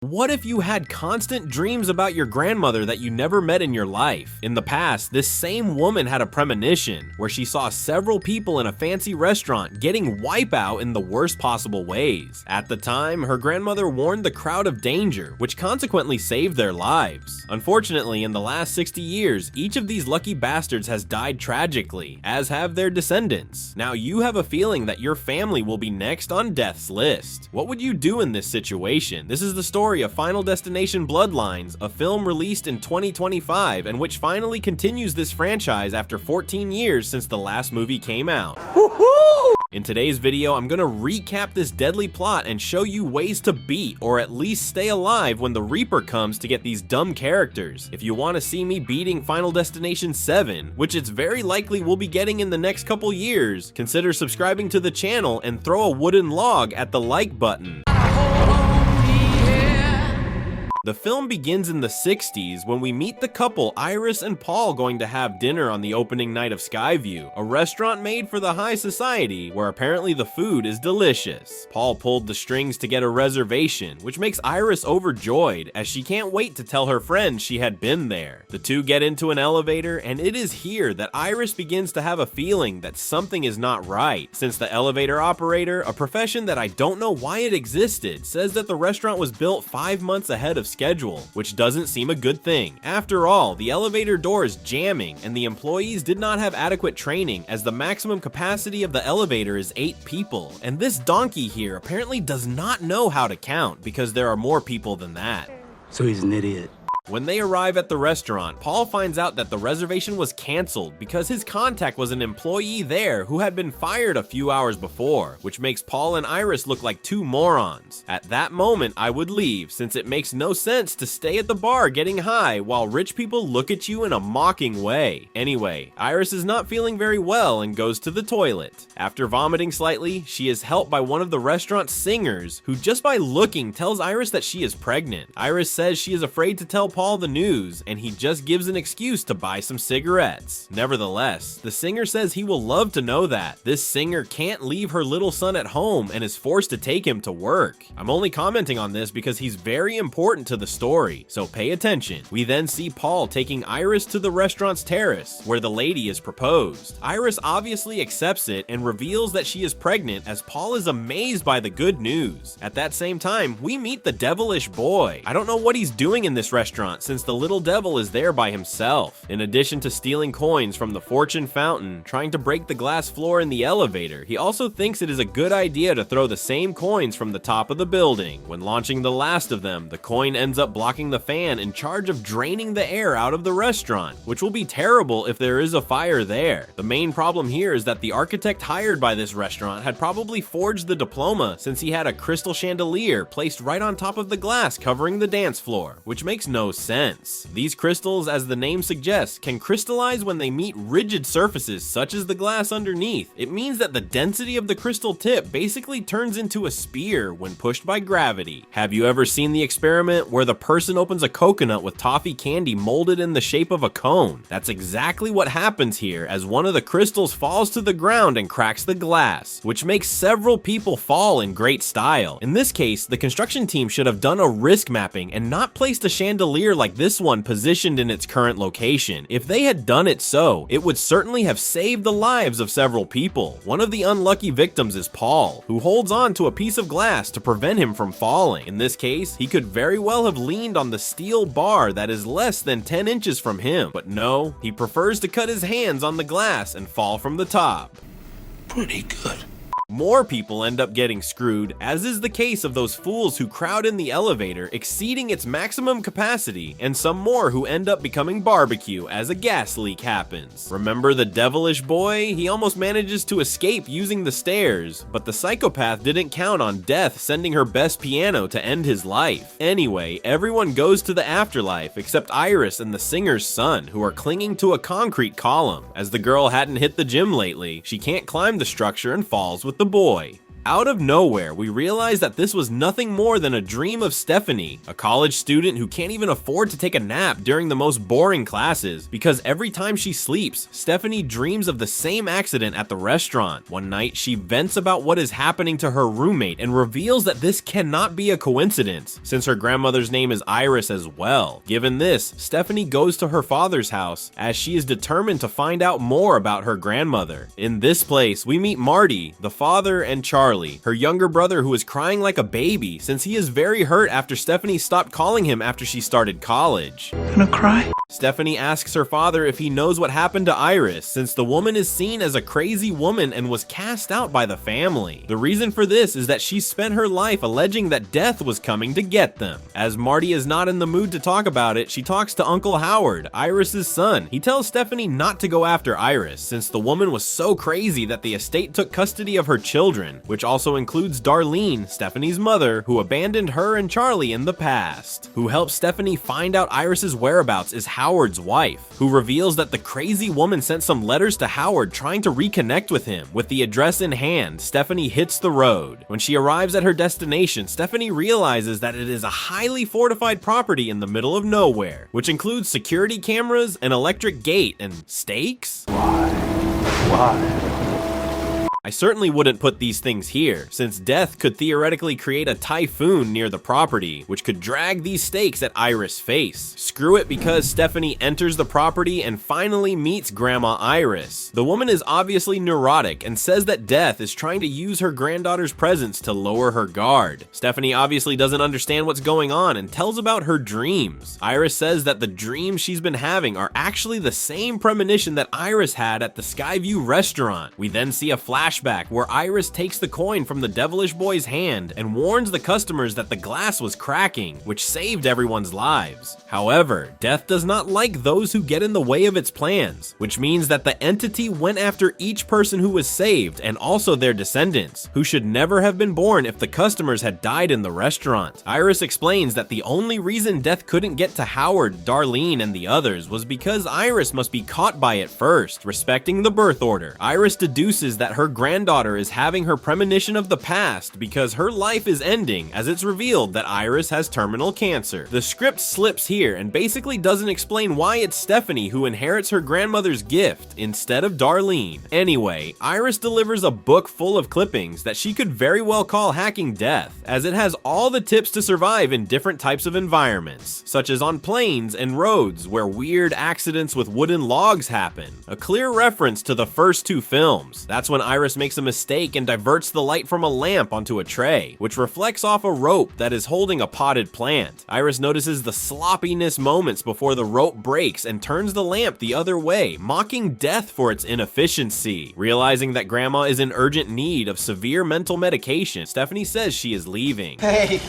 What if you had constant dreams about your grandmother that you never met in your life? In the past, this same woman had a premonition where she saw several people in a fancy restaurant getting wipeout in the worst possible ways. At the time, her grandmother warned the crowd of danger, which consequently saved their lives. Unfortunately, in the last 60 years, each of these lucky bastards has died tragically, as have their descendants. Now you have a feeling that your family will be next on death's list. What would you do in this situation? This is the story of Final Destination Bloodlines, a film released in 2025 and which finally continues this franchise after 14 years since the last movie came out. In today's video, I'm gonna recap this deadly plot and show you ways to beat or at least stay alive when the Reaper comes to get these dumb characters. If you want to see me beating Final Destination 7, which it's very likely we'll be getting in the next couple years, consider subscribing to the channel and throw a wooden log at the like button. The film begins in the 60s when we meet the couple Iris and Paul going to have dinner on the opening night of Skyview, a restaurant made for the high society where apparently the food is delicious. Paul pulled the strings to get a reservation, which makes Iris overjoyed as she can't wait to tell her friends she had been there. The two get into an elevator, and it is here that Iris begins to have a feeling that something is not right, since the elevator operator, a profession that I don't know why it existed, says that the restaurant was built 5 months ahead of schedule, which doesn't seem a good thing. After all, the elevator door is jamming and the employees did not have adequate training as the maximum capacity of the elevator is 8 people, and this donkey here apparently does not know how to count because there are more people than that. So he's an idiot. When they arrive at the restaurant, Paul finds out that the reservation was canceled because his contact was an employee there who had been fired a few hours before, which makes Paul and Iris look like two morons. At that moment, I would leave since it makes no sense to stay at the bar getting high while rich people look at you in a mocking way. Anyway, Iris is not feeling very well and goes to the toilet. After vomiting slightly, she is helped by one of the restaurant's singers who just by looking tells Iris that she is pregnant. Iris says she is afraid to tell Paul the news, and he just gives an excuse to buy some cigarettes. Nevertheless, the singer says he will love to know that. This singer can't leave her little son at home and is forced to take him to work. I'm only commenting on this because he's very important to the story, so pay attention. We then see Paul taking Iris to the restaurant's terrace, where the lady is proposed. Iris obviously accepts it and reveals that she is pregnant as Paul is amazed by the good news. At that same time, we meet the devilish boy. I don't know what he's doing in this restaurant since the little devil is there by himself. In addition to stealing coins from the fortune fountain, trying to break the glass floor in the elevator, he also thinks it is a good idea to throw the same coins from the top of the building. When launching the last of them, the coin ends up blocking the fan in charge of draining the air out of the restaurant, which will be terrible if there is a fire there. The main problem here is that the architect hired by this restaurant had probably forged the diploma since he had a crystal chandelier placed right on top of the glass covering the dance floor, which makes no sense. These crystals, as the name suggests, can crystallize when they meet rigid surfaces such as the glass underneath. It means that the density of the crystal tip basically turns into a spear when pushed by gravity. Have you ever seen the experiment where the person opens a coconut with toffee candy molded in the shape of a cone? That's exactly what happens here as one of the crystals falls to the ground and cracks the glass, which makes several people fall in great style. In this case, the construction team should have done a risk mapping and not placed a chandelier like this one positioned in its current location. If they had done it so, it would certainly have saved the lives of several people. One of the unlucky victims is Paul, who holds on to a piece of glass to prevent him from falling. In this case, he could very well have leaned on the steel bar that is less than 10 inches from him, but no, he prefers to cut his hands on the glass and fall from the top. Pretty good. More people end up getting screwed, as is the case of those fools who crowd in the elevator exceeding its maximum capacity, and some more who end up becoming barbecue as a gas leak happens. Remember the devilish boy? He almost manages to escape using the stairs, but the psychopath didn't count on death sending her best piano to end his life. Anyway, everyone goes to the afterlife except Iris and the singer's son, who are clinging to a concrete column. As the girl hadn't hit the gym lately, she can't climb the structure and falls with the boy. Out of nowhere, we realize that this was nothing more than a dream of Stephanie, a college student who can't even afford to take a nap during the most boring classes, because every time she sleeps, Stephanie dreams of the same accident at the restaurant. One night, she vents about what is happening to her roommate and reveals that this cannot be a coincidence, since her grandmother's name is Iris as well. Given this, Stephanie goes to her father's house, as she is determined to find out more about her grandmother. In this place, we meet Marty, the father, and Charlie, her younger brother who is crying like a baby since he is very hurt after Stephanie stopped calling him after she started college. Gonna cry? Stephanie asks her father if he knows what happened to Iris, since the woman is seen as a crazy woman and was cast out by the family. The reason for this is that she spent her life alleging that death was coming to get them. As Marty is not in the mood to talk about it, she talks to Uncle Howard, Iris's son. He tells Stephanie not to go after Iris, since the woman was so crazy that the estate took custody of her children, which also includes Darlene, Stephanie's mother, who abandoned her and Charlie in the past. Who helps Stephanie find out Iris's whereabouts is Howard's wife, who reveals that the crazy woman sent some letters to Howard trying to reconnect with him. With the address in hand, Stephanie hits the road. When she arrives at her destination, Stephanie realizes that it is a highly fortified property in the middle of nowhere, which includes security cameras, an electric gate, and stakes? Why? I certainly wouldn't put these things here, since death could theoretically create a typhoon near the property, which could drag these stakes at Iris' face. Screw it, because Stephanie enters the property and finally meets Grandma Iris. The woman is obviously neurotic and says that death is trying to use her granddaughter's presence to lower her guard. Stephanie obviously doesn't understand what's going on and tells about her dreams. Iris says that the dreams she's been having are actually the same premonition that Iris had at the Skyview restaurant. We then see a flashback where Iris takes the coin from the devilish boy's hand and warns the customers that the glass was cracking, which saved everyone's lives. However, death does not like those who get in the way of its plans, which means that the entity went after each person who was saved and also their descendants, who should never have been born if the customers had died in the restaurant. Iris explains that the only reason death couldn't get to Howard, Darlene, and the others was because Iris must be caught by it first, respecting the birth order. Iris deduces that her granddaughter is having her premonition of the past because her life is ending, as it's revealed that Iris has terminal cancer. The script slips here and basically doesn't explain why it's Stephanie who inherits her grandmother's gift instead of Darlene. Anyway, Iris delivers a book full of clippings that she could very well call Hacking Death, as it has all the tips to survive in different types of environments, such as on planes and roads where weird accidents with wooden logs happen. A clear reference to the first two films. That's when Iris makes a mistake and diverts the light from a lamp onto a tray, which reflects off a rope that is holding a potted plant. Iris notices the sloppiness moments before the rope breaks and turns the lamp the other way, mocking death for its inefficiency. Realizing that Grandma is in urgent need of severe mental medication, Stephanie says she is leaving. Hey,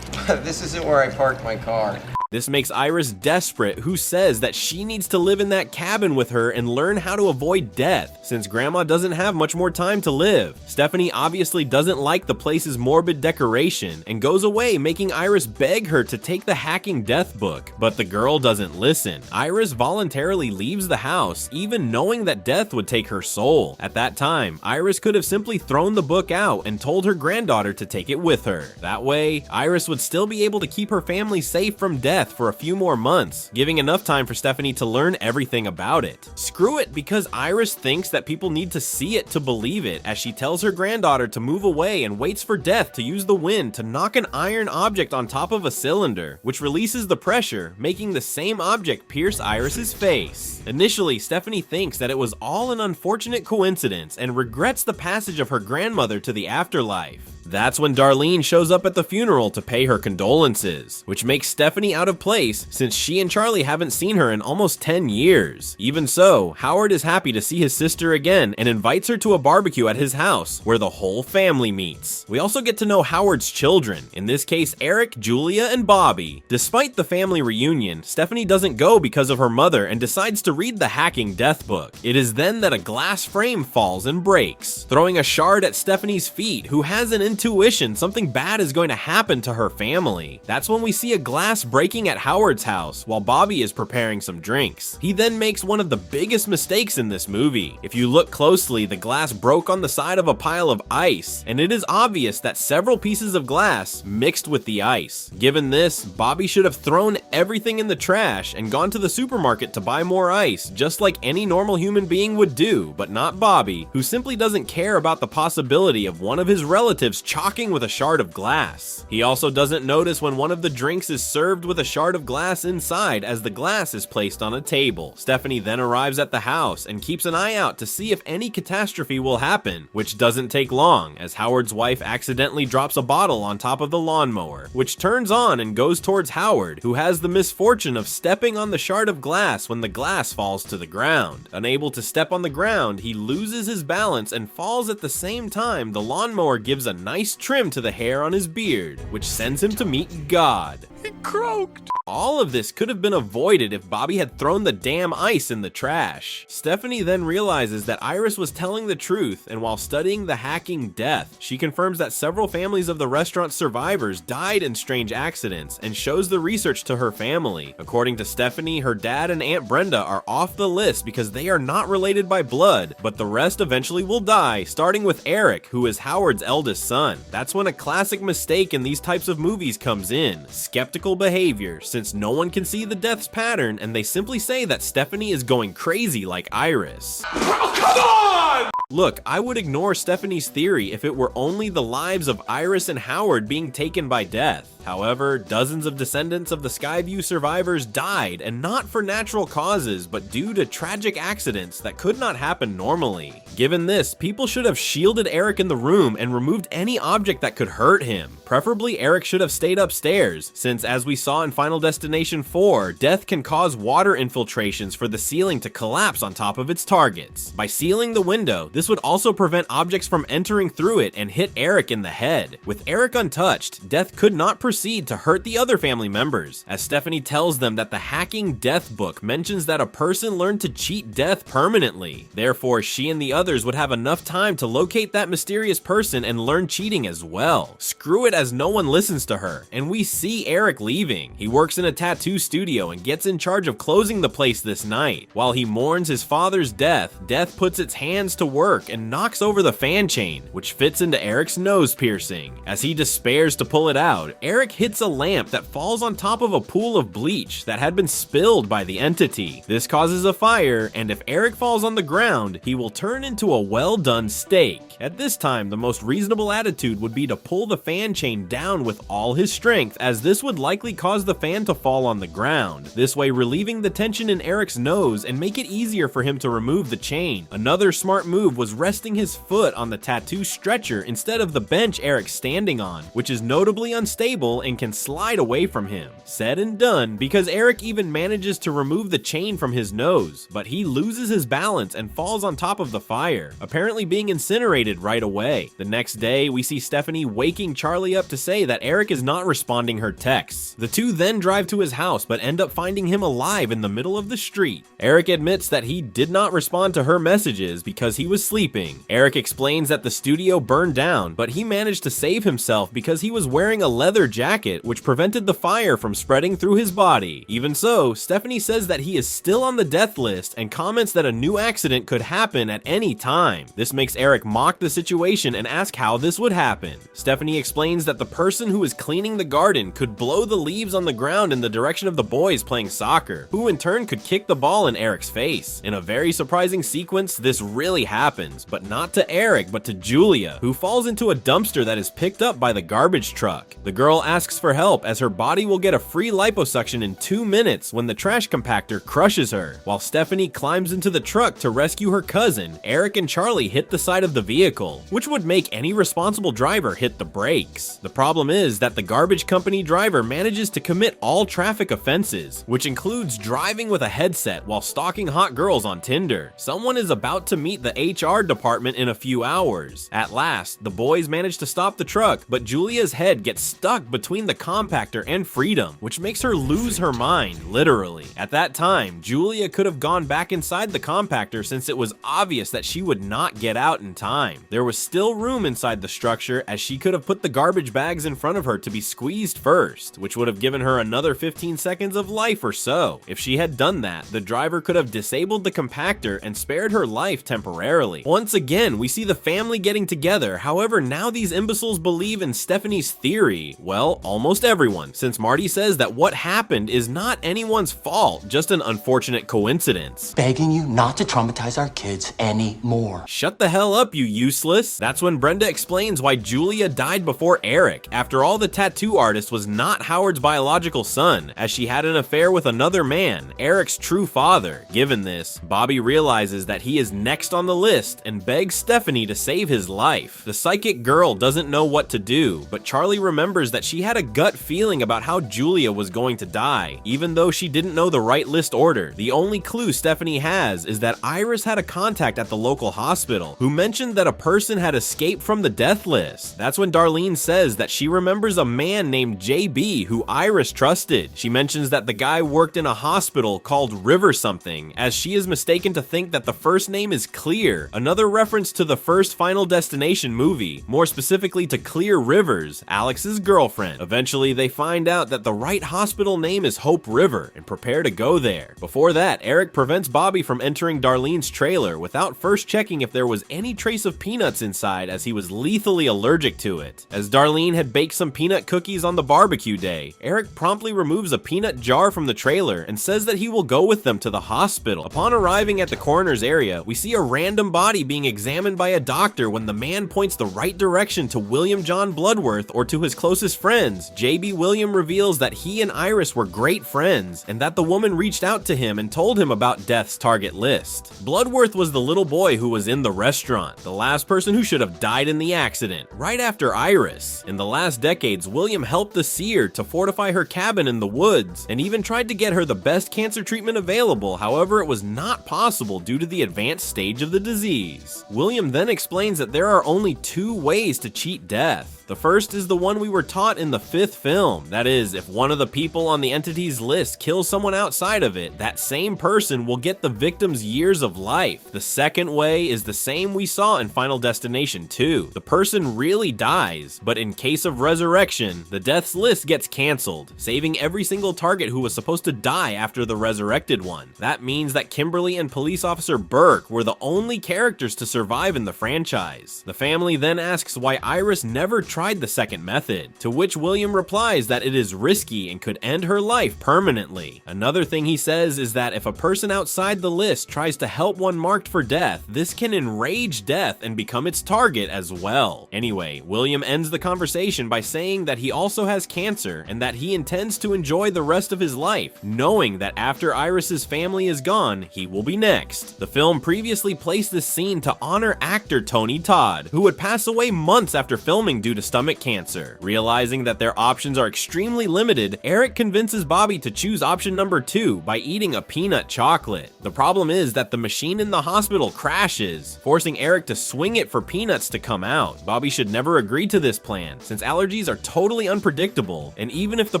this isn't where I parked my car. This makes Iris desperate, who says that she needs to live in that cabin with her and learn how to avoid death, since Grandma doesn't have much more time to live. Stephanie obviously doesn't like the place's morbid decoration and goes away, making Iris beg her to take the Hacking Death book, but the girl doesn't listen. Iris voluntarily leaves the house, even knowing that death would take her soul. At that time, Iris could have simply thrown the book out and told her granddaughter to take it with her. That way, Iris would still be able to keep her family safe from death for a few more months, giving enough time for Stephanie to learn everything about it. Screw it, because Iris thinks that people need to see it to believe it, as she tells her granddaughter to move away and waits for death to use the wind to knock an iron object on top of a cylinder, which releases the pressure, making the same object pierce Iris's face. Initially, Stephanie thinks that it was all an unfortunate coincidence and regrets the passage of her grandmother to the afterlife. That's when Darlene shows up at the funeral to pay her condolences, which makes Stephanie out of place since she and Charlie haven't seen her in almost 10 years. Even so, Howard is happy to see his sister again and invites her to a barbecue at his house where the whole family meets. We also get to know Howard's children, in this case Eric, Julia, and Bobby. Despite the family reunion, Stephanie doesn't go because of her mother and decides to read the Hacking Death book. It is then that a glass frame falls and breaks, throwing a shard at Stephanie's feet, who has an intuition something bad is going to happen to her family. That's when we see a glass breaking at Howard's house while Bobby is preparing some drinks. He then makes one of the biggest mistakes in this movie. If you look closely, the glass broke on the side of a pile of ice, and it is obvious that several pieces of glass mixed with the ice. Given this, Bobby should have thrown everything in the trash and gone to the supermarket to buy more ice, just like any normal human being would do, but not Bobby, who simply doesn't care about the possibility of one of his relatives chalking with a shard of glass. He also doesn't notice when one of the drinks is served with a shard of glass inside as the glass is placed on a table. Stephanie then arrives at the house and keeps an eye out to see if any catastrophe will happen, which doesn't take long as Howard's wife accidentally drops a bottle on top of the lawnmower, which turns on and goes towards Howard, who has the misfortune of stepping on the shard of glass when the glass falls to the ground. Unable to step on the ground, he loses his balance and falls at the same time the lawnmower gives a nice trim to the hair on his beard, which sends him to meet God. He croaked. All of this could have been avoided if Bobby had thrown the damn ice in the trash. Stephanie then realizes that Iris was telling the truth, and while studying the hacking death, she confirms that several families of the restaurant's survivors died in strange accidents and shows the research to her family. According to Stephanie, her dad and Aunt Brenda are off the list because they are not related by blood, but the rest eventually will die, starting with Eric, who is Howard's eldest son. That's when a classic mistake in these types of movies comes in: skeptical behavior, since no one can see the death's pattern and they simply say that Stephanie is going crazy like Iris. Oh, come on! Look, I would ignore Stephanie's theory if it were only the lives of Iris and Howard being taken by death. However, dozens of descendants of the Skyview survivors died, and not for natural causes, but due to tragic accidents that could not happen normally. Given this, people should have shielded Eric in the room and removed any object that could hurt him. Preferably, Eric should have stayed upstairs, since as we saw in Final Destination 4, death can cause water infiltrations for the ceiling to collapse on top of its targets. By sealing the window, this would also prevent objects from entering through it and hit Eric in the head. With Eric untouched, death could not proceed to hurt the other family members, as Stephanie tells them that the hacking death book mentions that a person learned to cheat death permanently. Therefore, she and the others would have enough time to locate that mysterious person and learn cheating as well. Screw it, as no one listens to her, and we see Eric leaving. He works in a tattoo studio and gets in charge of closing the place this night. While he mourns his father's death, death puts its hands to work and knocks over the fan chain, which fits into Eric's nose piercing. As he despairs to pull it out, Eric hits a lamp that falls on top of a pool of bleach that had been spilled by the entity. This causes a fire, and if Eric falls on the ground, he will turn into a well-done steak. At this time, the most reasonable attitude would be to pull the fan chain down with all his strength, as this would likely cause the fan to fall on the ground, this way relieving the tension in Eric's nose and make it easier for him to remove the chain. Another smart move was resting his foot on the tattoo stretcher instead of the bench Eric's standing on, which is notably unstable and can slide away from him. Said and done, because Eric even manages to remove the chain from his nose, but he loses his balance and falls on top of the fire, apparently being incinerated right away. The next day, we see Stephanie waking Charlie up to say that Eric is not responding her texts. The two then drive to his house but end up finding him alive in the middle of the street. Eric admits that he did not respond to her messages because he was sleeping. Eric explains that the studio burned down, but he managed to save himself because he was wearing a leather jacket which prevented the fire from spreading through his body. Even so, Stephanie says that he is still on the death list and comments that a new accident could happen at any time. This makes Eric mock the situation and ask how this would happen. Stephanie explains that the person who is cleaning the garden could blow the leaves on the ground in the direction of the boys playing soccer, who in turn could kick the ball in Eric's face. In a very surprising sequence, this really happens, but not to Eric, but to Julia, who falls into a dumpster that is picked up by the garbage truck. The girl asks for help as her body will get a free liposuction in 2 minutes when the trash compactor crushes her. While Stephanie climbs into the truck to rescue her cousin, Eric and Charlie hit the side of the vehicle, which would make any responsible driver hit the brakes. The problem is that the garbage company driver manages to commit all traffic offenses, which includes driving with a headset while stalking hot girls on Tinder. Someone is about to meet the HR department in a few hours. At last, the boys manage to stop the truck, but Julia's head gets stuck between the compactor and freedom, which makes her lose her mind, literally. At that time, Julia could have gone back inside the compactor since it was obvious that she would not get out in time. There was still room inside the structure, as she could have put the garbage bags in front of her to be squeezed first, which would have given her another 15 seconds of life or so. If she had done that, the driver could have disabled the compactor and spared her life temporarily. Once again, we see the family getting together. However, now these imbeciles believe in Stephanie's theory. Well, almost everyone, since Marty says that what happened is not anyone's fault, just an unfortunate coincidence. Begging you not to traumatize our kids anymore. Shut the hell up, you useless. That's when Brenda explains why Julia died before Eric. After all, the tattoo artist was not Howard's biological son, as she had an affair with another man, Eric's true father. Given this, Bobby realizes that he is next on the list and begs Stephanie to save his life. The psychic girl doesn't know what to do, but Charlie remembers that she had a gut feeling about how Julia was going to die, even though she didn't know the right list order. The only clue Stephanie has is that Iris had a contact at the local hospital who mentioned that a person had escaped from the death list. That's when Darlene says that she remembers a man named JB who Iris trusted. She mentions that the guy worked in a hospital called River something, as she is mistaken to think that the first name is Clear, another reference to the first Final Destination movie, more specifically to Clear Rivers, Alex's girlfriend. Eventually, they find out that the right hospital name is Hope River and prepare to go there. Before that, Eric prevents Bobby from entering Darlene's trailer without first checking if there was any trace of peanuts inside, as he was lethally allergic to it. As Darlene had baked some peanut cookies on the barbecue day, Eric promptly removes a peanut jar from the trailer and says that he will go with them to the hospital. Upon arriving at the coroner's area, we see a random body being examined by a doctor when the man points the right direction to William John Bloodworth or to his closest friends. JB William reveals that he and Iris were great friends and that the woman reached out to him and told him about Death's target list. Bloodworth was the little boy who was in the restaurant, the last person who should have died in the accident, right after Iris. In the last decades, William helped the seer to fortify her cabin in the woods and even tried to get her the best cancer treatment available. However, it was not possible due to the advanced stage of the disease. William then explains that there are only two ways to cheat death. The first is the one we were taught in the 5th film. That is, if one of the people on the entity's list kills someone outside of it, that same person will get the victim's years of life. The second way is the same we saw in Final Destination 2. The person really dies, but in case of resurrection, the death's list gets canceled, saving every single target who was supposed to die after the resurrected one. That means that Kimberly and police officer Burke were the only characters to survive in the franchise. The family then asks why Iris never tried the second method, to which William replies that it is risky and could end her life permanently. Another thing he says is that if a person outside the list tries to help one marked for death, this can enrage death and become its target as well. Anyway, William ends the conversation by saying that he also has cancer and that he intends to enjoy the rest of his life, knowing that after Iris's family is gone, he will be next. The film previously placed this scene to honor actor Tony Todd, who would pass away months after filming due to stomach cancer. Realizing that their options are extremely limited, Eric convinces Bobby to choose option number 2 by eating a peanut chocolate. The problem is that the machine in the hospital crashes, forcing Eric to swing it for peanuts to come out. Bobby should never agree to this plan, since allergies are totally unpredictable, and even if the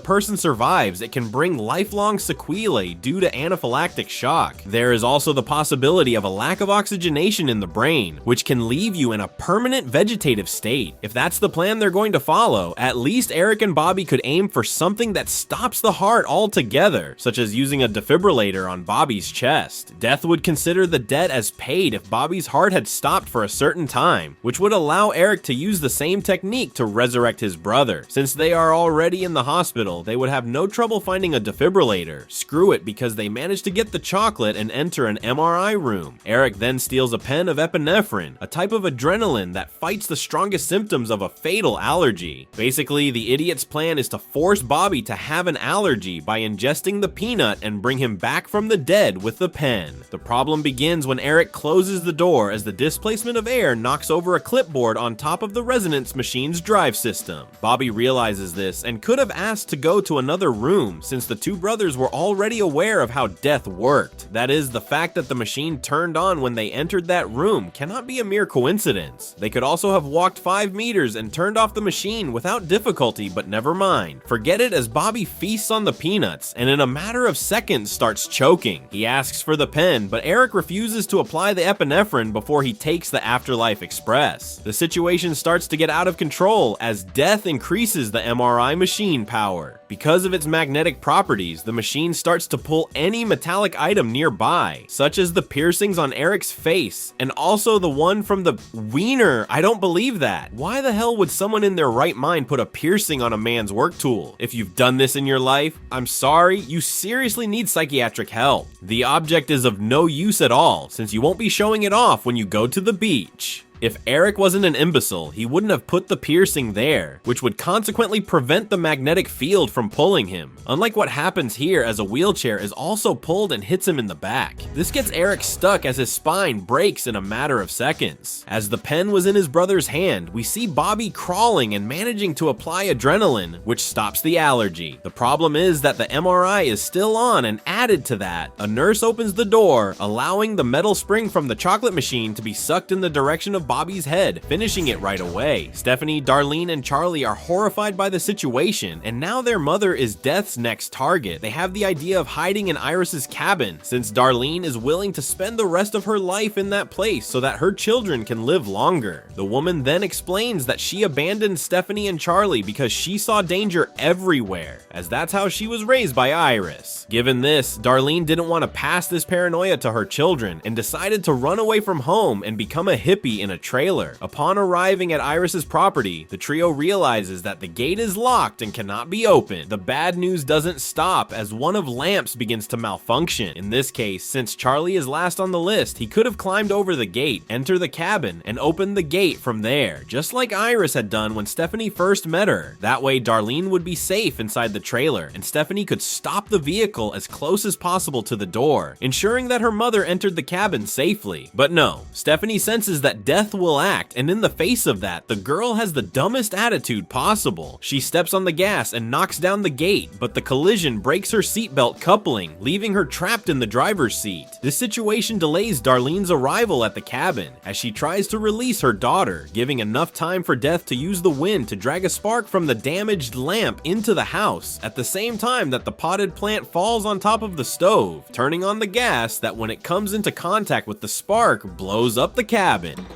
person survives, it can bring lifelong sequelae due to anaphylactic shock. There is also the possibility of a lack of oxygenation in the brain, which can leave you in a permanent vegetative state. If that's the plan they're going to follow, at least Eric and Bobby could aim for something that stops the heart altogether, such as using a defibrillator on Bobby's chest. Death would consider the debt as paid if Bobby's heart had stopped for a certain time, which would allow Eric to use the same technique to resurrect his brother. Since they are already in the hospital, they would have no trouble finding a defibrillator. Screw it, because they managed to get the chocolate and enter an MRI room. Eric then steals a pen of epinephrine, a type of adrenaline that fights the strongest symptoms of a fatal allergy. Basically, the idiot's plan is to force Bobby to have an allergy by ingesting the peanut and bring him back from the dead with the pen. The problem begins when Eric closes the door as the displacement of air knocks over a clipboard on top of the resonance machine's drive system. Bobby realizes this and could have asked to go to another room, since the two brothers were already aware of how death worked. That is, the fact that the machine turned on when they entered that room cannot be a mere coincidence. They could also have walked 5 meters and turned turned off the machine without difficulty, but never mind. Forget it, as Bobby feasts on the peanuts and in a matter of seconds starts choking. He asks for the pen, but Eric refuses to apply the epinephrine before he takes the Afterlife Express. The situation starts to get out of control as death increases the MRI machine power. Because of its magnetic properties, the machine starts to pull any metallic item nearby, such as the piercings on Eric's face, and also the one from the wiener. I don't believe that. Why the hell would someone in their right mind put a piercing on a man's work tool? If you've done this in your life, I'm sorry, you seriously need psychiatric help. The object is of no use at all, since you won't be showing it off when you go to the beach. If Eric wasn't an imbecile, he wouldn't have put the piercing there, which would consequently prevent the magnetic field from pulling him, unlike what happens here as a wheelchair is also pulled and hits him in the back. This gets Eric stuck as his spine breaks in a matter of seconds. As the pen was in his brother's hand, we see Bobby crawling and managing to apply adrenaline, which stops the allergy. The problem is that the MRI is still on, and added to that, a nurse opens the door, allowing the metal spring from the chocolate machine to be sucked in the direction of Bobby's head, finishing it right away. Stephanie, Darlene, and Charlie are horrified by the situation, and now their mother is Death's next target. They have the idea of hiding in Iris's cabin, since Darlene is willing to spend the rest of her life in that place so that her children can live longer. The woman then explains that she abandoned Stephanie and Charlie because she saw danger everywhere, as that's how she was raised by Iris. Given this, Darlene didn't want to pass this paranoia to her children and decided to run away from home and become a hippie in a trailer. Upon arriving at Iris's property, the trio realizes that the gate is locked and cannot be opened. The bad news doesn't stop as one of lamps begins to malfunction. In this case, since Charlie is last on the list, he could have climbed over the gate, enter the cabin, and opened the gate from there, just like Iris had done when Stephanie first met her. That way, Darlene would be safe inside the trailer, and Stephanie could stop the vehicle as close as possible to the door, ensuring that her mother entered the cabin safely. But no, Stephanie senses that Death will act, and in the face of that, the girl has the dumbest attitude possible. She steps on the gas and knocks down the gate, but the collision breaks her seatbelt coupling, leaving her trapped in the driver's seat. This situation delays Darlene's arrival at the cabin, as she tries to release her daughter, giving enough time for Death to use the wind to drag a spark from the damaged lamp into the house, at the same time that the potted plant falls on top of the stove, turning on the gas that when it comes into contact with the spark, blows up the cabin.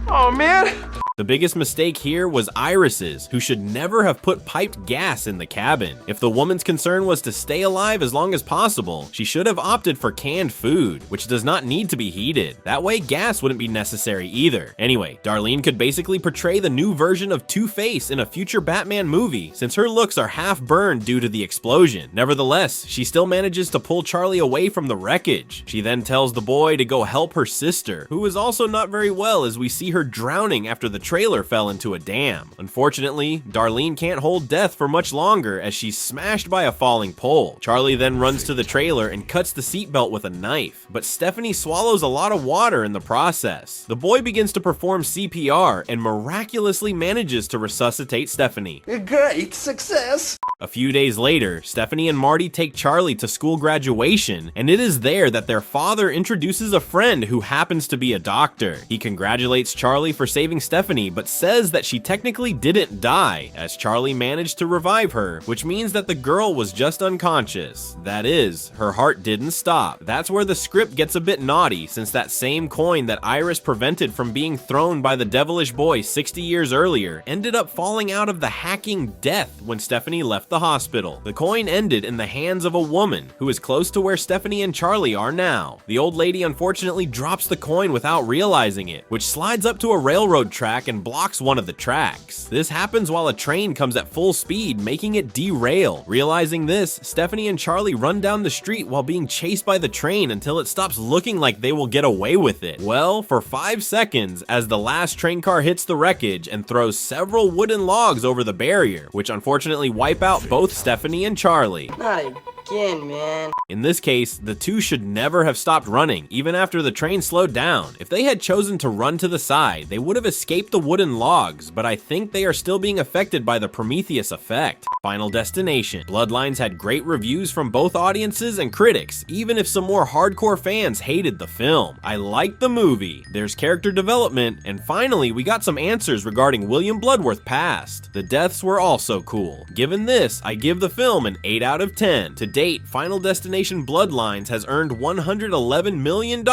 Oh man! The biggest mistake here was Iris's, who should never have put piped gas in the cabin. If the woman's concern was to stay alive as long as possible, she should have opted for canned food, which does not need to be heated. That way gas wouldn't be necessary either. Anyway, Darlene could basically portray the new version of Two-Face in a future Batman movie, since her looks are half burned due to the explosion. Nevertheless, she still manages to pull Charlie away from the wreckage. She then tells the boy to go help her sister, who is also not very well, as we see her drowning after the trailer fell into a dam. Unfortunately, Darlene can't hold Death for much longer as she's smashed by a falling pole. Charlie then runs to the trailer and cuts the seatbelt with a knife, but Stephanie swallows a lot of water in the process. The boy begins to perform CPR and miraculously manages to resuscitate Stephanie. A great success! A few days later, Stephanie and Marty take Charlie to school graduation, and it is there that their father introduces a friend who happens to be a doctor. He congratulates Charlie for saving Stephanie, but says that she technically didn't die, as Charlie managed to revive her, which means that the girl was just unconscious. That is, her heart didn't stop. That's where the script gets a bit naughty, since that same coin that Iris prevented from being thrown by the devilish boy 60 years earlier ended up falling out of the hacking Death when Stephanie left the hospital. The coin ended in the hands of a woman who is close to where Stephanie and Charlie are now. The old lady unfortunately drops the coin without realizing it, which slides up to a railroad track and blocks one of the tracks. This happens while a train comes at full speed, making it derail. Realizing this, Stephanie and Charlie run down the street while being chased by the train until it stops looking like they will get away with it. Well, for 5 seconds, as the last train car hits the wreckage and throws several wooden logs over the barrier, which unfortunately wipe out both Stephanie and Charlie. Not again, man. In this case, the two should never have stopped running, even after the train slowed down. If they had chosen to run to the side, they would have escaped the wooden logs, but I think they are still being affected by the Prometheus effect. Final Destination. Bloodlines had great reviews from both audiences and critics, even if some more hardcore fans hated the film. I liked the movie, there's character development, and finally we got some answers regarding William Bloodworth's past. The deaths were also cool. Given this, I give the film an 8 out of 10. To date, Final Destination Bloodlines has earned $111 million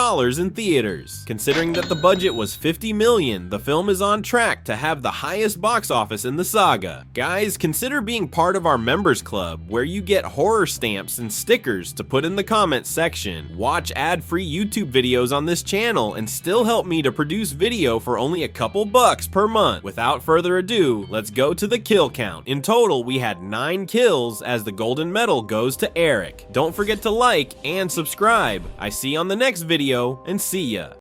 in theaters. Considering that the budget was $50 million, the film is on track to have the highest box office in the saga. Guys, consider being part of our members club, where you get horror stamps and stickers to put in the comments section, watch ad-free YouTube videos on this channel, and still help me to produce video for only a couple bucks per month. Without further ado, let's go to the kill count. In total, we had 9 kills, as the golden medal goes to Eric. Don't forget to like and subscribe. I see you on the next video, and see ya.